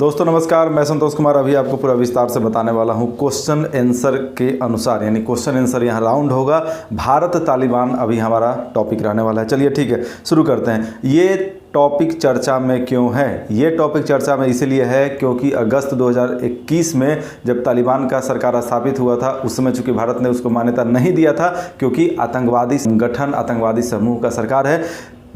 दोस्तों नमस्कार, मैं संतोष कुमार अभी आपको पूरा विस्तार से बताने वाला हूं क्वेश्चन आंसर के अनुसार, यानी क्वेश्चन आंसर यहां राउंड होगा। भारत तालिबान अभी हमारा टॉपिक रहने वाला है। चलिए ठीक है, शुरू करते हैं। ये टॉपिक चर्चा में क्यों है? ये टॉपिक चर्चा में इसलिए है क्योंकि अगस्त 2021 में जब तालिबान का सरकार स्थापित हुआ था, उस समय चूंकि भारत ने उसको मान्यता नहीं दिया था क्योंकि आतंकवादी संगठन, आतंकवादी समूह का सरकार है।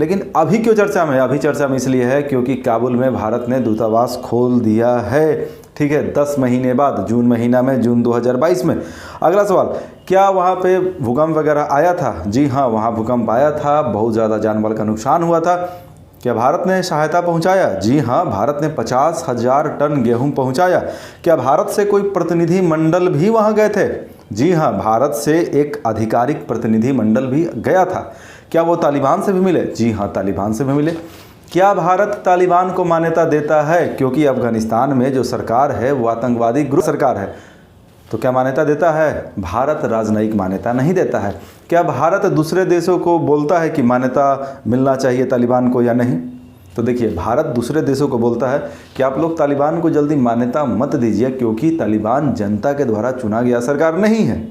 लेकिन अभी क्यों चर्चा में है? अभी चर्चा में इसलिए है क्योंकि काबुल में भारत ने दूतावास खोल दिया है। ठीक है, 10 महीने बाद, जून महीना में, जून 2022 में। अगला सवाल, क्या वहाँ पे भूकंप वगैरह आया था? जी हाँ, वहाँ भूकंप आया था, बहुत ज़्यादा जानमाल का नुकसान हुआ था। क्या भारत ने सहायता पहुंचाया? जी हाँ, भारत ने 50,000 टन गेहूं पहुंचाया। क्या भारत से कोई प्रतिनिधि मंडल भी वहां गए थे? जी हाँ, भारत से एक आधिकारिक प्रतिनिधि मंडल भी गया था। क्या वो तालिबान से भी मिले? जी हाँ, तालिबान से भी मिले। क्या भारत तालिबान को मान्यता देता है? क्योंकि अफगानिस्तान में जो सरकार है वो आतंकवादी ग्रुप सरकार है, तो क्या मान्यता देता है? भारत राजनयिक मान्यता नहीं देता है। क्या भारत दूसरे देशों को बोलता है कि मान्यता मिलना चाहिए तालिबान को या नहीं? तो देखिए, भारत दूसरे देशों को बोलता है कि आप लोग तालिबान को जल्दी मान्यता मत दीजिए क्योंकि तालिबान जनता के द्वारा चुना गया सरकार नहीं है।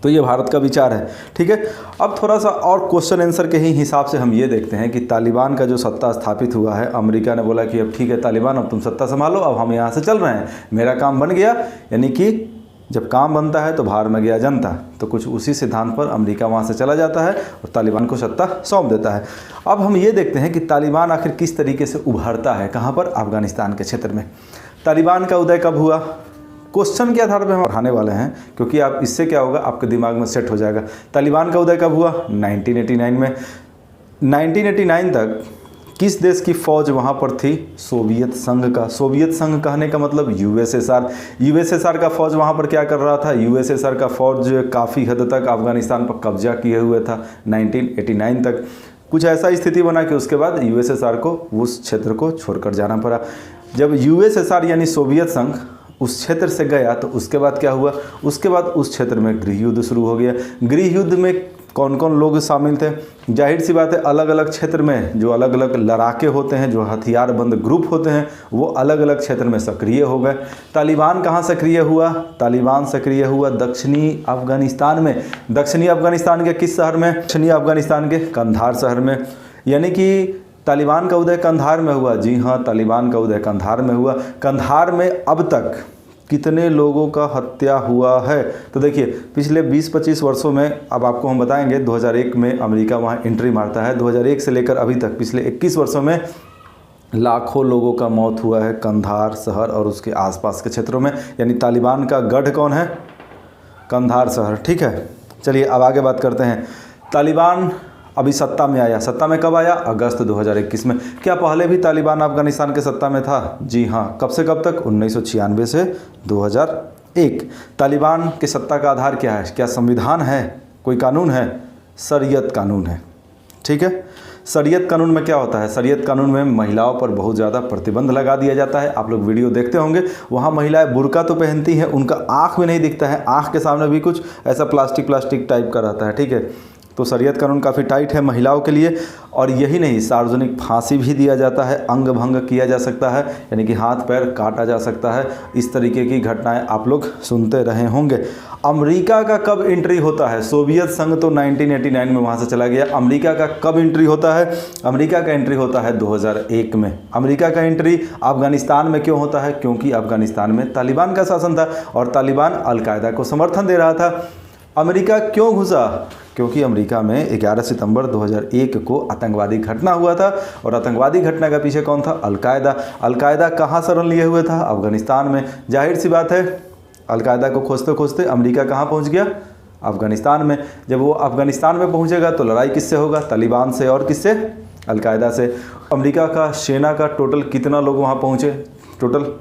तो ये भारत का विचार है। ठीक है, अब थोड़ा सा और क्वेश्चन आंसर के ही हिसाब से हम ये देखते हैं कि तालिबान का जो सत्ता स्थापित हुआ है, अमेरिका ने बोला कि अब ठीक है तालिबान, अब तुम सत्ता संभालो, अब हम यहाँ से चल रहे हैं, मेरा काम बन गया। यानी कि जब काम बनता है तो बाहर में गया जनता, तो कुछ उसी सिद्धांत पर अमेरिका वहाँ से चला जाता है और तालिबान को सत्ता सौंप देता है। अब हम ये देखते हैं कि तालिबान आखिर किस तरीके से उभरता है। कहाँ पर? अफगानिस्तान के क्षेत्र में। तालिबान का उदय कब हुआ? क्वेश्चन के आधार पर हम पढ़ाने वाले हैं क्योंकि आप इससे क्या होगा, आपके दिमाग में सेट हो जाएगा। तालिबान का उदय कब हुआ? 1989 में। 1989 तक किस देश की फ़ौज वहाँ पर थी? सोवियत संघ का। सोवियत संघ कहने का मतलब यूएसएसआर। यूएसएसआर का फ़ौज वहाँ पर क्या कर रहा था? यूएसएसआर का फ़ौज काफ़ी हद तक अफगानिस्तान पर कब्जा किए हुए था 1989 तक। कुछ ऐसा स्थिति बना कि उसके बाद यूएसएसआर को उस क्षेत्र को छोड़कर जाना पड़ा। जब यूएसएसआर यानी सोवियत संघ उस क्षेत्र से गया तो उसके बाद क्या हुआ? उसके बाद उस क्षेत्र में गृह युद्ध शुरू हो गया। गृह युद्ध में कौन कौन लोग शामिल थे? जाहिर सी बात है, अलग अलग क्षेत्र में जो अलग अलग लड़ाके होते हैं, जो हथियारबंद ग्रुप होते हैं, वो अलग अलग क्षेत्र में सक्रिय हो गए। तालिबान कहाँ सक्रिय हुआ? तालिबान सक्रिय हुआ दक्षिणी अफगानिस्तान में। दक्षिणी अफगानिस्तान के किस शहर में? दक्षिणी अफगानिस्तान के कंधार शहर में। यानी कि तालिबान का उदय कंधार में हुआ। जी हाँ, तालिबान का उदय कंधार में हुआ। कंधार में अब तक कितने लोगों का हत्या हुआ है? तो देखिए, पिछले 20-25 वर्षों में, अब आपको हम बताएंगे, 2001 में अमेरिका वहाँ एंट्री मारता है। 2001 से लेकर अभी तक पिछले 21 वर्षों में लाखों लोगों का मौत हुआ है कंधार शहर और उसके आसपास के क्षेत्रों में। यानी तालिबान का गढ़ कौन है? कंधार शहर। ठीक है, चलिए अब आगे बात करते हैं। तालिबान अभी सत्ता में आया। सत्ता में कब आया? अगस्त 2021 में। क्या पहले भी तालिबान अफगानिस्तान के सत्ता में था? जी हाँ। कब से कब तक? 1996 से 2001। तालिबान के सत्ता का आधार क्या है? क्या संविधान है? कोई कानून है? शरीयत कानून है। ठीक है, शरीयत कानून में क्या होता है? शरीयत कानून में महिलाओं पर बहुत ज़्यादा प्रतिबंध लगा दिया जाता है। आप लोग वीडियो देखते होंगे, वहाँ महिलाएं बुर्का तो पहनती हैं, उनका आँख भी नहीं दिखता है, आँख के सामने भी कुछ ऐसा प्लास्टिक टाइप का रहता है। ठीक है, तो शरीयत कानून काफ़ी टाइट है महिलाओं के लिए। और यही नहीं, सार्वजनिक फांसी भी दिया जाता है, अंग भंग किया जा सकता है, यानी कि हाथ पैर काटा जा सकता है। इस तरीके की घटनाएं आप लोग सुनते रहे होंगे। अमेरिका का कब एंट्री होता है? सोवियत संघ तो 1989 में वहाँ से चला गया। अमेरिका का कब एंट्री होता है? अमेरिका का एंट्री होता है 2001 में। अमेरिका का एंट्री अफगानिस्तान में क्यों होता है? क्योंकि अफगानिस्तान में तालिबान का शासन था और तालिबान अलकायदा को समर्थन दे रहा था। अमेरिका क्यों घुसा? क्योंकि अमेरिका में 11 सितंबर 2001 को आतंकवादी घटना हुआ था और आतंकवादी घटना का पीछे कौन था? अलकायदा। अलकायदा कहाँ शरण लिए हुए था? अफगानिस्तान में। जाहिर सी बात है, अलकायदा को खोजते खोजते अमेरिका कहाँ पहुँच गया? अफगानिस्तान में। जब वो अफगानिस्तान में पहुँचेगा तो लड़ाई किससे होगा? तालिबान से। और किससे? अलकायदा से। अमेरिका का सेना का टोटल कितना लोग वहाँ पहुँचे? टोटल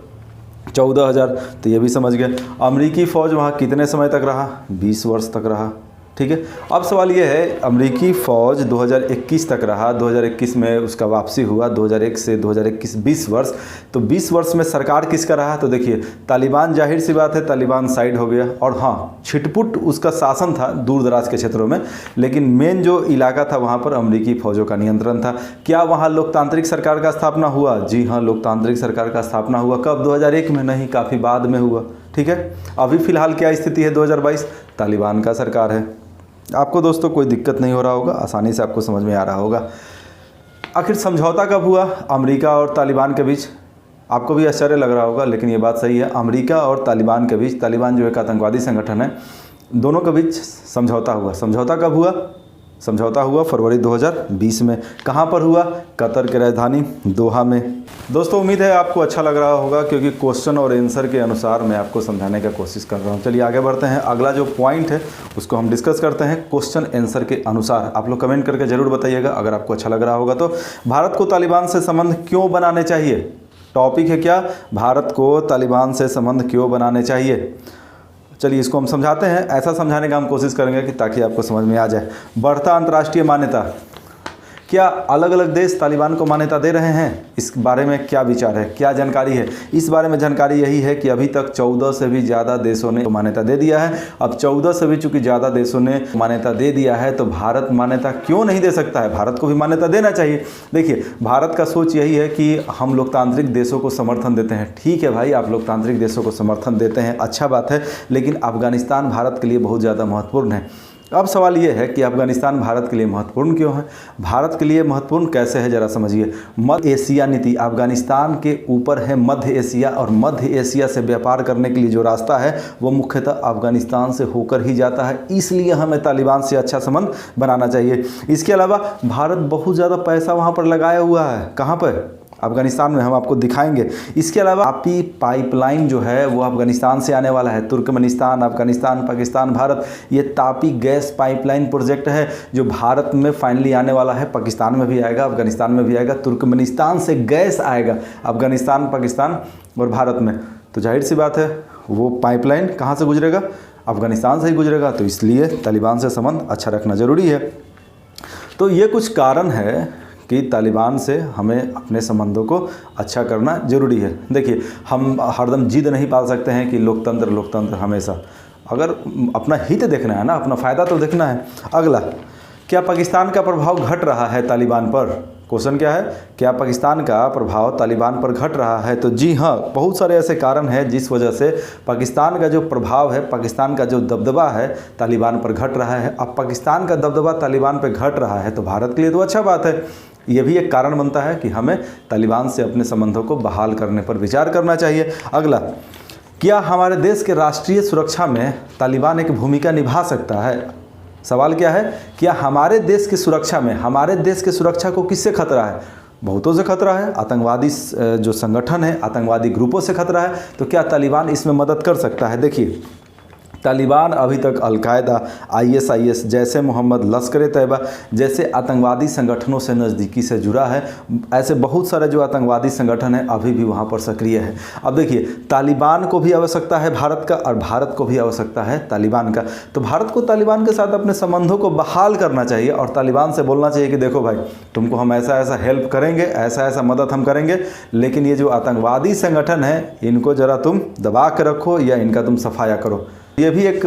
14,000। तो ये भी समझ गए। अमेरिकी फ़ौज वहाँ कितने समय तक रहा? 20 वर्ष तक रहा। ठीक है। अब सवाल ये है, अमेरिकी फ़ौज 2021 तक रहा, 2021 में उसका वापसी हुआ, 2001 से 2021 20 वर्ष, तो 20 वर्ष में सरकार किसका रहा? तो देखिए तालिबान, जाहिर सी बात है तालिबान साइड हो गया, और हाँ छिटपुट उसका शासन था दूर दराज के क्षेत्रों में, लेकिन मेन जो इलाका था वहाँ पर अमेरिकी फ़ौजों का नियंत्रण था। क्या वहाँ लोकतांत्रिक सरकार का स्थापना हुआ? जी हाँ, लोकतांत्रिक सरकार का स्थापना हुआ। कब? 2001 में नहीं, काफ़ी बाद में हुआ। ठीक है, अभी फ़िलहाल क्या स्थिति है 2022? तालिबान का सरकार है। आपको दोस्तों कोई दिक्कत नहीं हो रहा होगा, आसानी से आपको समझ में आ रहा होगा। आखिर समझौता कब हुआ अमेरिका और तालिबान के बीच? आपको भी आश्चर्य लग रहा होगा, लेकिन ये बात सही है। अमेरिका और तालिबान के बीच, तालिबान जो एक आतंकवादी संगठन है, दोनों के बीच समझौता हुआ। समझौता कब हुआ? समझौता हुआ फरवरी 2020 में। कहाँ पर हुआ? कतर की राजधानी दोहा में। दोस्तों उम्मीद है आपको अच्छा लग रहा होगा, क्योंकि क्वेश्चन और आंसर के अनुसार मैं आपको समझाने का कोशिश कर रहा हूँ। चलिए आगे बढ़ते हैं, अगला जो पॉइंट है उसको हम डिस्कस करते हैं क्वेश्चन आंसर के अनुसार। आप लोग कमेंट करके ज़रूर बताइएगा अगर आपको अच्छा लग रहा होगा तो। भारत को तालिबान से संबंध क्यों बनाने चाहिए? टॉपिक है क्या? भारत को तालिबान से संबंध क्यों बनाने चाहिए। चलिए इसको हम समझाते हैं, ऐसा समझाने का हम कोशिश करेंगे कि ताकि आपको समझ में आ जाए। बढ़ता अंतर्राष्ट्रीय मान्यता, क्या अलग अलग देश तालिबान को मान्यता दे रहे हैं? इस बारे में क्या विचार है, क्या जानकारी है? इस बारे में जानकारी यही है कि अभी तक 14 से भी ज़्यादा देशों ने मान्यता दे दिया है। अब 14 से भी चूँकि ज़्यादा देशों ने मान्यता दे दिया है, तो भारत मान्यता क्यों नहीं दे सकता है? भारत को भी मान्यता देना चाहिए। देखिए भारत का सोच यही है कि हम लोकतांत्रिक देशों को समर्थन देते हैं। ठीक है भाई, आप लोकतांत्रिक देशों को समर्थन देते हैं, अच्छा बात है, लेकिन अफगानिस्तान भारत के लिए बहुत ज़्यादा महत्वपूर्ण है। अब सवाल ये है कि अफगानिस्तान भारत के लिए महत्वपूर्ण क्यों है? भारत के लिए महत्वपूर्ण कैसे है, ज़रा समझिए। मध्य एशिया नीति, अफगानिस्तान के ऊपर है मध्य एशिया, और मध्य एशिया से व्यापार करने के लिए जो रास्ता है वो मुख्यतः अफगानिस्तान से होकर ही जाता है, इसलिए हमें तालिबान से अच्छा संबंध बनाना चाहिए। इसके अलावा भारत बहुत ज़्यादा पैसा वहाँ पर लगाया हुआ है। कहाँ पर? अफगानिस्तान में, हम आपको दिखाएंगे। इसके अलावा तापी पाइपलाइन जो है वो अफगानिस्तान से आने वाला है। तुर्कमेनिस्तान, अफगानिस्तान, पाकिस्तान, भारत, ये तापी गैस पाइपलाइन प्रोजेक्ट है जो भारत में फाइनली आने वाला है। पाकिस्तान में भी आएगा, अफगानिस्तान में भी आएगा। तुर्कमेनिस्तान से गैस आएगा अफगानिस्तान, पाकिस्तान और भारत में, तो जाहिर सी बात है वो पाइपलाइन कहाँ से गुजरेगा? अफगानिस्तान से ही गुजरेगा। तो इसलिए तालिबान से संबंध अच्छा रखना ज़रूरी है। तो ये कुछ कारण है कि तालिबान से हमें अपने संबंधों को अच्छा करना ज़रूरी है। देखिए हम हरदम जिद नहीं पाल सकते हैं कि लोकतंत्र लोकतंत्र हमेशा, अगर अपना हित देखना है ना, अपना फ़ायदा तो देखना है। अगला, क्या पाकिस्तान का प्रभाव घट रहा है तालिबान पर? क्वेश्चन क्या है, क्या पाकिस्तान का प्रभाव तालिबान पर घट रहा है? तो जी हाँ, बहुत सारे ऐसे कारण हैं जिस वजह से पाकिस्तान का जो प्रभाव है, पाकिस्तान का जो दबदबा है तालिबान पर घट रहा है। अब पाकिस्तान का दबदबा तालिबान पर घट रहा है तो भारत के लिए तो अच्छा बात है। ये भी एक कारण बनता है कि हमें तालिबान से अपने संबंधों को बहाल करने पर विचार करना चाहिए। अगला, क्या हमारे देश के राष्ट्रीय सुरक्षा में तालिबान एक भूमिका निभा सकता है? सवाल क्या है, क्या हमारे देश की सुरक्षा में, हमारे देश की सुरक्षा को किससे खतरा है? बहुतों से खतरा है, आतंकवादी जो संगठन है, आतंकवादी ग्रुपों से खतरा है। तो क्या तालिबान इसमें मदद कर सकता है? देखिए तालिबान अभी तक अल-कायदा, ISIS जैसे, मोहम्मद लश्कर-ए-तैयबा जैसे आतंकवादी संगठनों से नज़दीकी से जुड़ा है। ऐसे बहुत सारे जो आतंकवादी संगठन हैं अभी भी वहाँ पर सक्रिय है। अब देखिए तालिबान को भी आवश्यकता है भारत का, और भारत को भी आवश्यकता है तालिबान का। तो भारत को तालिबान के साथ अपने संबंधों को बहाल करना चाहिए और तालिबान से बोलना चाहिए कि देखो भाई, तुमको हम ऐसा ऐसा हेल्प करेंगे, ऐसा ऐसा मदद हम करेंगे, लेकिन ये जो आतंकवादी संगठन है इनको ज़रा तुम दबा के रखो या इनका तुम सफाया करो। ये भी एक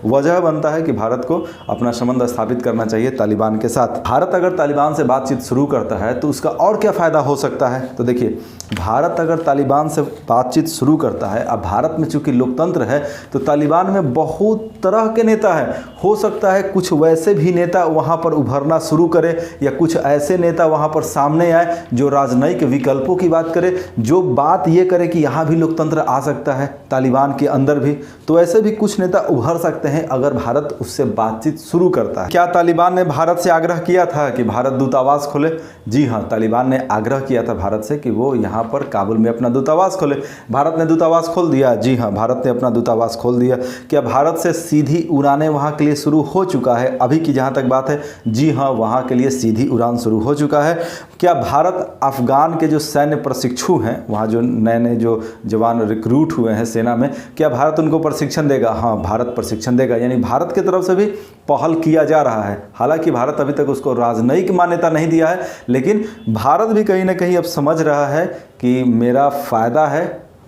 वजह बनता है कि भारत को अपना संबंध स्थापित करना चाहिए तालिबान के साथ। भारत अगर तालिबान से बातचीत शुरू करता है तो उसका और क्या फ़ायदा हो सकता है? तो देखिए भारत अगर तालिबान से बातचीत शुरू करता है, अब भारत में चूँकि लोकतंत्र है तो तालिबान में बहुत तरह के नेता हैं। हो सकता है कुछ वैसे भी नेता वहाँ पर उभरना शुरू करे, या कुछ ऐसे नेता वहाँ पर सामने आए जो राजनयिक विकल्पों की बात करे, जो बात ये करे कि यहाँ भी लोकतंत्र आ सकता है तालिबान के अंदर भी। तो ऐसे भी कुछ नेता उभर सकते हैं अगर भारत उससे बातचीत शुरू करता है। क्या तालिबान ने भारत से आग्रह किया था कि भारत दूतावास खोले? जी हाँ, तालिबान ने आग्रह किया था भारत से कि वो यहाँ पर काबुल में अपना दूतावास खोले। भारत ने दूतावास खोल दिया? जी हाँ, भारत ने अपना दूतावास खोल दिया। क्या भारत से सीधी उड़ानें वहाँ के लिए शुरू हो चुका है अभी की जहाँ तक बात है? जी हाँ, वहाँ के लिए सीधी उड़ान शुरू हो चुका है। क्या भारत अफगान के जो सैन्य प्रशिक्षु हैं, वहाँ जो नए नए जो जवान रिक्रूट हुए हैं सेना में, क्या भारत उनको प्रशिक्षण देगा? वहाँ भारत प्रशिक्षण देगा, यानी भारत की तरफ से भी पहल किया जा रहा है। हालांकि भारत अभी तक उसको राजनयिक मान्यता नहीं दिया है, लेकिन भारत भी कहीं ना कहीं अब समझ रहा है कि मेरा फ़ायदा है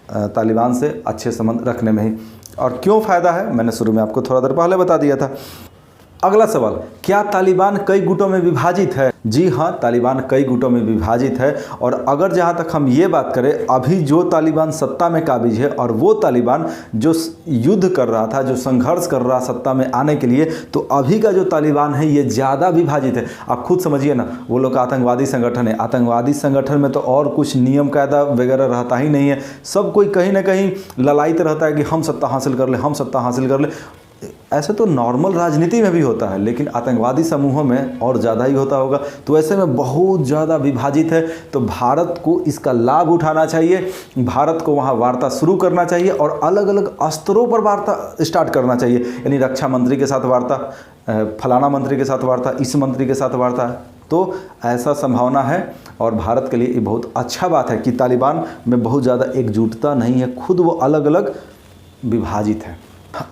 तालिबान से अच्छे संबंध रखने में ही। और क्यों फ़ायदा है मैंने शुरू में आपको थोड़ा देर पहले बता दिया था। अगला सवाल, क्या तालिबान कई गुटों में विभाजित है? जी हाँ, तालिबान कई गुटों में विभाजित है। और अगर जहाँ तक हम ये बात करें, अभी जो तालिबान सत्ता में काबिज है और वो तालिबान जो युद्ध कर रहा था, जो संघर्ष कर रहा सत्ता में आने के लिए, तो अभी का जो तालिबान है ये ज़्यादा विभाजित है। आप खुद समझिए ना, वो लोग आतंकवादी संगठन है, आतंकवादी संगठन में तो और कुछ नियम कायदा वगैरह रहता ही नहीं है। सब कोई कहीं ना कहीं ललायित रहता है कि हम सत्ता हासिल कर ले, हम सत्ता हासिल कर ले। ऐसे तो नॉर्मल राजनीति में भी होता है, लेकिन आतंकवादी समूहों में और ज़्यादा ही होता होगा। तो ऐसे में बहुत ज़्यादा विभाजित है। तो भारत को इसका लाभ उठाना चाहिए, भारत को वहाँ वार्ता शुरू करना चाहिए और अलग अलग स्तरों पर वार्ता स्टार्ट करना चाहिए। यानी रक्षा मंत्री के साथ वार्ता, फलाना मंत्री के साथ वार्ता, इस मंत्री के साथ वार्ता। तो ऐसा संभावना है और भारत के लिए ये बहुत अच्छा बात है कि तालिबान में बहुत ज़्यादा एकजुटता नहीं है, खुद वो अलग अलग विभाजित है।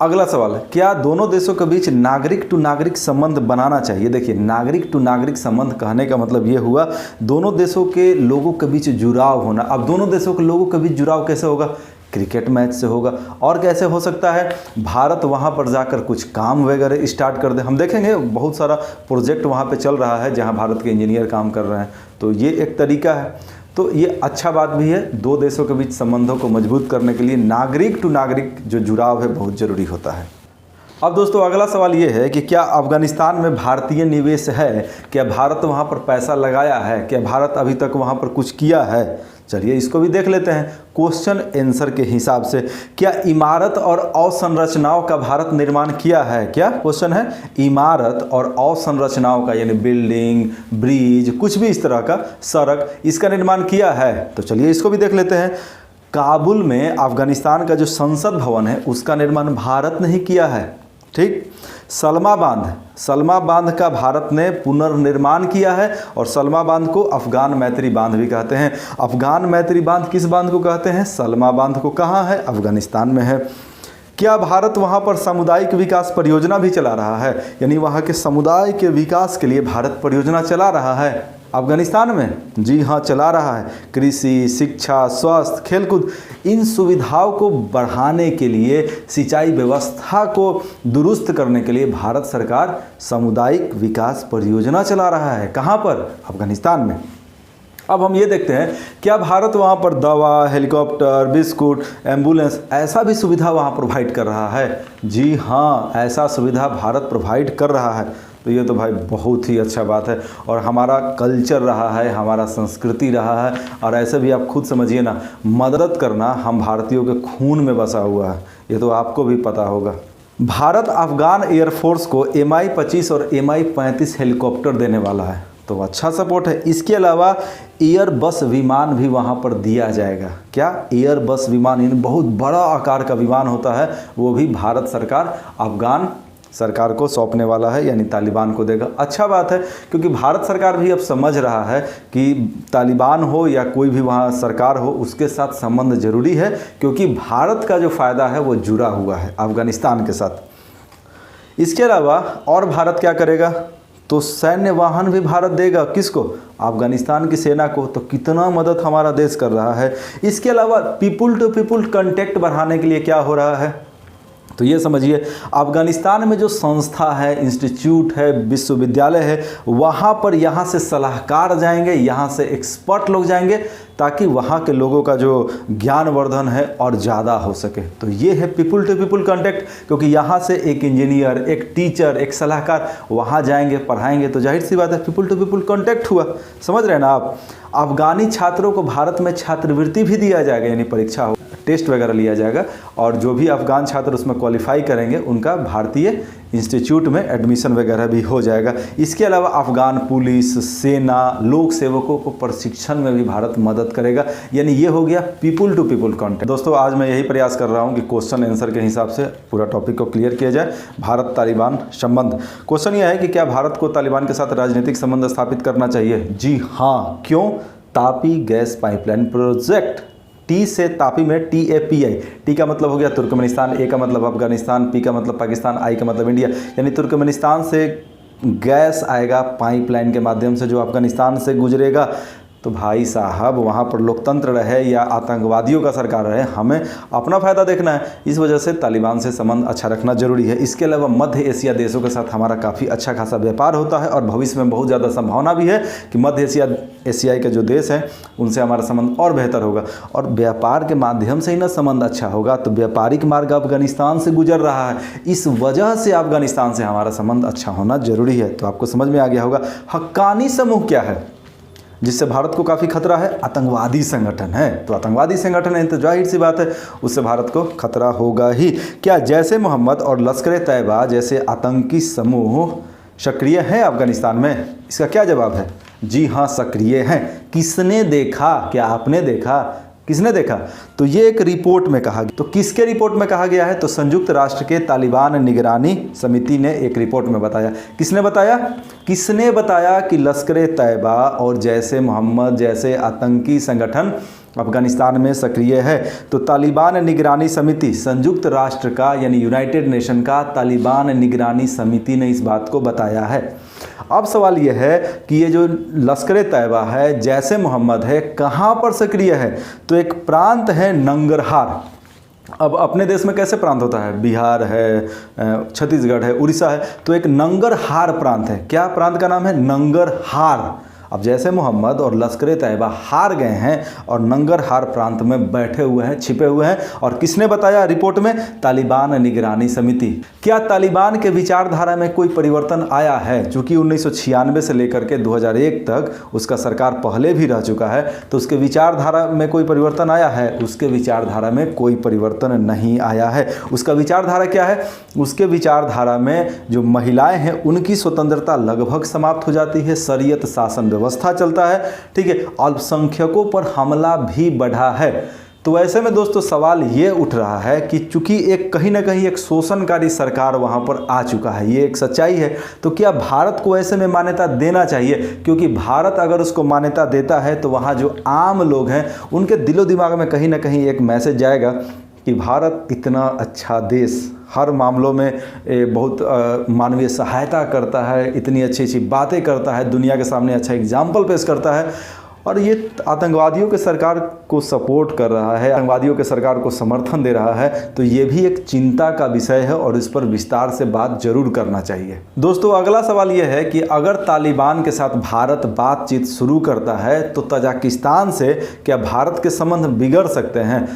अगला सवाल है, क्या दोनों देशों के बीच नागरिक टू नागरिक संबंध बनाना चाहिए? देखिए, नागरिक टू नागरिक संबंध कहने का मतलब ये हुआ दोनों देशों के लोगों के बीच जुड़ाव होना। अब दोनों देशों के लोगों के बीच जुड़ाव कैसे होगा? क्रिकेट मैच से होगा। और कैसे हो सकता है? भारत वहाँ पर जाकर कुछ काम वगैरह स्टार्ट कर दे। हम देखेंगे बहुत सारा प्रोजेक्ट वहाँ पे चल रहा है जहाँ भारत के इंजीनियर काम कर रहे हैं, तो ये एक तरीका है। तो ये अच्छा बात भी है, दो देशों के बीच संबंधों को मजबूत करने के लिए नागरिक टू नागरिक जो जुड़ाव है बहुत ज़रूरी होता है। अब दोस्तों अगला सवाल ये है कि क्या अफ़गानिस्तान में भारतीय निवेश है? क्या भारत वहाँ पर पैसा लगाया है? क्या भारत अभी तक वहाँ पर कुछ किया है? चलिए इसको भी देख लेते हैं क्वेश्चन आंसर के हिसाब से। क्या इमारत और अवसंरचनाओं का भारत निर्माण किया है? क्या क्वेश्चन है, इमारत और अवसंरचनाओं का, यानी बिल्डिंग, ब्रिज, कुछ भी इस तरह का, सड़क, इसका निर्माण किया है? तो चलिए इसको भी देख लेते हैं। काबुल में अफ़गानिस्तान का जो संसद भवन है उसका निर्माण भारत ने ही किया है। ठीक। सलमा बांध का भारत ने पुनर्निर्माण किया है और सलमा बांध को अफगान मैत्री बांध भी कहते हैं। अफगान मैत्री बांध किस बांध को कहते हैं? सलमा बांध को। कहाँ है? अफगानिस्तान में है। क्या भारत वहाँ पर सामुदायिक विकास परियोजना भी चला रहा है? यानी वहाँ के समुदाय के विकास के लिए भारत परियोजना चला रहा है अफगानिस्तान में? जी हाँ, चला रहा है। कृषि, शिक्षा, स्वास्थ्य, खेलकूद, इन सुविधाओं को बढ़ाने के लिए, सिंचाई व्यवस्था को दुरुस्त करने के लिए भारत सरकार सामुदायिक विकास परियोजना चला रहा है। कहाँ पर? अफगानिस्तान में। अब हम ये देखते हैं, क्या भारत वहाँ पर दवा, हेलीकॉप्टर, बिस्कुट, एम्बुलेंस, ऐसा भी सुविधा वहाँ प्रोवाइड कर रहा है? जी हाँ, ऐसा सुविधा भारत प्रोवाइड कर रहा है। तो ये तो भाई बहुत ही अच्छा बात है और हमारा कल्चर रहा है, हमारा संस्कृति रहा है। और ऐसे भी आप खुद समझिए ना, मदद करना हम भारतीयों के खून में बसा हुआ है, ये तो आपको भी पता होगा। भारत अफगान एयरफोर्स को MI-25 और MI-35 हेलीकॉप्टर देने वाला है, तो अच्छा सपोर्ट है। इसके अलावा एयरबस विमान भी वहाँ पर दिया जाएगा। क्या? एयरबस विमान, इन बहुत बड़ा आकार का विमान होता है, वो भी भारत सरकार अफगान सरकार को सौंपने वाला है, यानी तालिबान को देगा। अच्छा बात है, क्योंकि भारत सरकार भी अब समझ रहा है कि तालिबान हो या कोई भी वहाँ सरकार हो, उसके साथ संबंध जरूरी है, क्योंकि भारत का जो फ़ायदा है वो जुड़ा हुआ है अफगानिस्तान के साथ। इसके अलावा और भारत क्या करेगा? तो सैन्य वाहन भी भारत देगा। किसको? अफगानिस्तान की सेना को। तो कितना मदद हमारा देश कर रहा है। इसके अलावा पीपुल टू पीपुल कॉन्टैक्ट बढ़ाने के लिए क्या हो रहा है? तो ये समझिए, अफगानिस्तान में जो संस्था है, इंस्टीट्यूट है, विश्वविद्यालय है, वहाँ पर यहाँ से सलाहकार जाएंगे, यहाँ से एक्सपर्ट लोग जाएंगे, ताकि वहाँ के लोगों का जो ज्ञानवर्धन है और ज़्यादा हो सके। तो ये है पीपुल टू पीपुल कॉन्टैक्ट, क्योंकि यहाँ से एक इंजीनियर, एक टीचर, एक सलाहकार वहाँ जाएंगे, पढ़ाएंगे, तो जाहिर सी बात है पीपुल टू पीपुल कॉन्टैक्ट हुआ। समझ रहे हैं ना आप? अफगानी छात्रों को भारत में छात्रवृत्ति भी दिया जाएगा, यानी परीक्षा हो, टेस्ट वगैरह लिया जाएगा, और जो भी अफगान छात्र उसमें क्वालिफाई करेंगे उनका भारतीय इंस्टीट्यूट में एडमिशन वगैरह भी हो जाएगा। इसके अलावा अफगान पुलिस, सेना, लोक सेवकों को प्रशिक्षण में भी भारत मदद करेगा। यानी ये हो गया पीपुल टू पीपुल कॉन्टैक्ट। दोस्तों आज मैं यही प्रयास कर रहा हूँ कि क्वेश्चन आंसर के हिसाब से पूरा टॉपिक को क्लियर किया जाए। भारत तालिबान संबंध, क्वेश्चन यह है कि क्या भारत को तालिबान के साथ राजनीतिक संबंध स्थापित करना चाहिए? जी हाँ। क्यों? Tapi gas pipeline project. T से तापी में TAPI, टी का मतलब हो गया तुर्कमेनिस्तान, ए का मतलब अफगानिस्तान, पी का मतलब पाकिस्तान, आई का मतलब इंडिया, यानी तुर्कमेनिस्तान से गैस आएगा पाइपलाइन के माध्यम से जो अफगानिस्तान से गुजरेगा। तो भाई साहब वहाँ पर लोकतंत्र रहे या आतंकवादियों का सरकार रहे, हमें अपना फ़ायदा देखना है। इस वजह से तालिबान से संबंध अच्छा रखना जरूरी है। इसके अलावा मध्य एशिया देशों के साथ हमारा काफ़ी अच्छा खासा व्यापार होता है और भविष्य में बहुत ज़्यादा संभावना भी है कि मध्य एशियाई के जो देश हैं उनसे हमारा संबंध और बेहतर होगा। और व्यापार के माध्यम से ही ना संबंध अच्छा होगा, तो व्यापारिक मार्ग अफगानिस्तान से गुजर रहा है, इस वजह से अफगानिस्तान से हमारा संबंध अच्छा होना जरूरी है। तो आपको समझ में आ गया होगा। हक्कानी समूह क्या है जिससे भारत को काफ़ी खतरा है? आतंकवादी संगठन है। तो आतंकवादी संगठन है तो जाहिर सी बात है उससे भारत को खतरा होगा ही। क्या जैश-ए मोहम्मद और लश्कर-ए-तैयबा जैसे आतंकी समूह सक्रिय हैं अफगानिस्तान में? इसका क्या जवाब है? जी हाँ, सक्रिय हैं। किसने देखा? क्या आपने देखा? किसने देखा? तो ये एक रिपोर्ट में कहा गया। तो किसके रिपोर्ट में कहा गया है? तो संयुक्त राष्ट्र के तालिबान निगरानी समिति ने एक रिपोर्ट में बताया। किसने बताया? किसने बताया कि लश्कर-ए-तैयबा और जैश-ए मोहम्मद जैसे आतंकी संगठन अफगानिस्तान में सक्रिय है? तो तालिबान निगरानी समिति, संयुक्त राष्ट्र का यानी यूनाइटेड नेशन का तालिबान निगरानी समिति ने इस बात को बताया है। अब सवाल यह है कि ये जो लश्कर-ए-तैयबा है, जैश-ए मोहम्मद है, कहाँ पर सक्रिय है? तो एक प्रांत है नंगरहार। अब अपने देश में कैसे प्रांत होता है? बिहार है, छत्तीसगढ़ है, उड़ीसा है, तो एक नंगरहार प्रांत है। क्या प्रांत का नाम है? नंगरहार। अब जैश-ए मोहम्मद और लश्कर-ए-तैयबा हार गए हैं और नंगरहार प्रांत में बैठे हुए हैं, छिपे हुए हैं। और किसने बताया रिपोर्ट में? तालिबान निगरानी समिति। क्या तालिबान के विचारधारा में कोई परिवर्तन आया है? चूँकि 1996 से लेकर के 2001 तक उसका सरकार पहले भी रह चुका है, तो उसके विचारधारा में कोई परिवर्तन आया है? उसके विचारधारा में कोई परिवर्तन नहीं आया है। उसका विचारधारा क्या है? उसके विचारधारा में जो महिलाएं हैं उनकी स्वतंत्रता लगभग समाप्त हो जाती है, शरीयत शासन व्यवस्था चलता है, ठीक है। अल्पसंख्यकों पर हमला भी बढ़ा है। तो ऐसे में दोस्तों सवाल ये उठ रहा है कि चूंकि एक कहीं ना कहीं एक शोषणकारी सरकार वहां पर आ चुका है, ये एक सच्चाई है, तो क्या भारत को ऐसे में मान्यता देना चाहिए? क्योंकि भारत अगर उसको मान्यता देता है तो वहां जो आम लोग हैं उनके दिलो दिमाग में कहीं ना कहीं एक मैसेज जाएगा कि भारत इतना अच्छा देश, हर मामलों में बहुत मानवीय सहायता करता है, इतनी अच्छी अच्छी बातें करता है, दुनिया के सामने अच्छा एग्जाम्पल पेश करता है, और ये आतंकवादियों के सरकार को सपोर्ट कर रहा है, आतंकवादियों के सरकार को समर्थन दे रहा है। तो ये भी एक चिंता का विषय है और इस पर विस्तार से बात जरूर करना चाहिए। दोस्तों अगला सवाल ये है कि अगर तालिबान के साथ भारत बातचीत शुरू करता है तो तजाकिस्तान से क्या भारत के संबंध बिगड़ सकते हैं?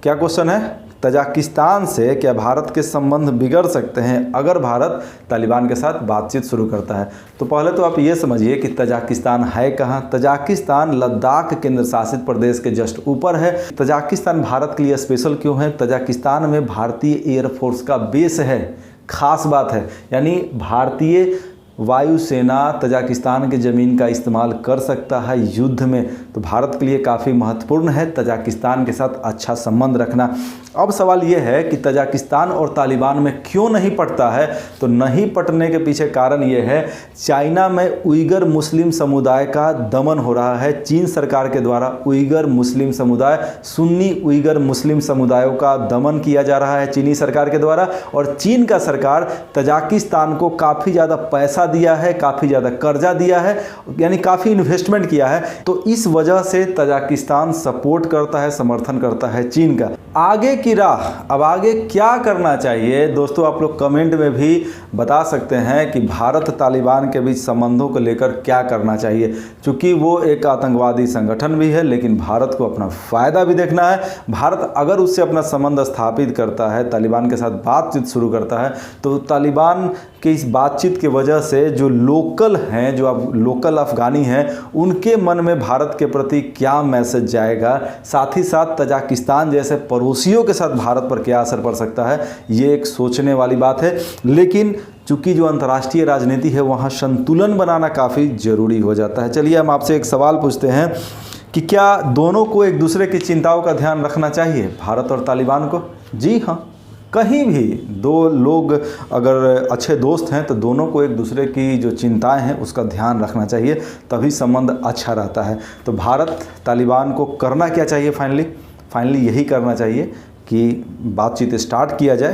क्या क्वेश्चन है? तजाकिस्तान से क्या भारत के संबंध बिगड़ सकते हैं अगर भारत तालिबान के साथ बातचीत शुरू करता है? तो पहले तो आप ये समझिए कि तजाकिस्तान है कहाँ। तजाकिस्तान लद्दाख केंद्र शासित प्रदेश के जस्ट ऊपर है। तजाकिस्तान भारत के लिए स्पेशल क्यों है? तजाकिस्तान में भारतीय एयरफोर्स का बेस है, खास बात है। यानी भारतीय वायुसेना तजाकिस्तान के ज़मीन का इस्तेमाल कर सकता है युद्ध में। तो भारत के लिए काफ़ी महत्वपूर्ण है तजाकिस्तान के साथ अच्छा संबंध रखना। अब सवाल ये है कि तजाकिस्तान और तालिबान में क्यों नहीं पटता है? तो नहीं पटने के पीछे कारण ये है, चाइना में उइगर मुस्लिम समुदाय का दमन हो रहा है। चीन सरकार के द्वारा उइगर मुस्लिम समुदाय, सुन्नी उइगर मुस्लिम समुदायों का दमन किया जा रहा है चीनी सरकार के द्वारा। और चीन का सरकार तजाकिस्तान को काफ़ी ज़्यादा पैसा दिया है, काफ़ी ज़्यादा कर्जा दिया है, यानी काफ़ी इन्वेस्टमेंट किया है। तो इस वजह से तजाकिस्तान सपोर्ट करता है, समर्थन करता है चीन का। आगे की राह, अब आगे क्या करना चाहिए दोस्तों, आप लोग कमेंट में भी बता सकते हैं कि भारत तालिबान के बीच संबंधों को लेकर क्या करना चाहिए। चूँकि वो एक आतंकवादी संगठन भी है, लेकिन भारत को अपना फ़ायदा भी देखना है। भारत अगर उससे अपना संबंध स्थापित करता है, तालिबान के साथ बातचीत शुरू करता है, तो तालिबान के इस बातचीत की वजह से जो लोकल हैं, जो अब लोकल अफ़गानी हैं, उनके मन में भारत के प्रति क्या मैसेज जाएगा, साथ ही साथ तजाकिस्तान जैसे पड़ोसियों के साथ भारत पर क्या असर पड़ सकता है, ये एक सोचने वाली बात है। लेकिन चूँकि जो अंतर्राष्ट्रीय राजनीति है वहाँ संतुलन बनाना काफ़ी ज़रूरी हो जाता है। चलिए हम आपसे एक सवाल पूछते हैं कि क्या दोनों को एक दूसरे की चिंताओं का ध्यान रखना चाहिए, भारत और तालिबान को? जी हाँ, कहीं भी दो लोग अगर अच्छे दोस्त हैं तो दोनों को एक दूसरे की जो चिंताएं हैं उसका ध्यान रखना चाहिए, तभी संबंध अच्छा रहता है। तो भारत तालिबान को करना क्या चाहिए फाइनली? फाइनली यही करना चाहिए कि बातचीत स्टार्ट किया जाए।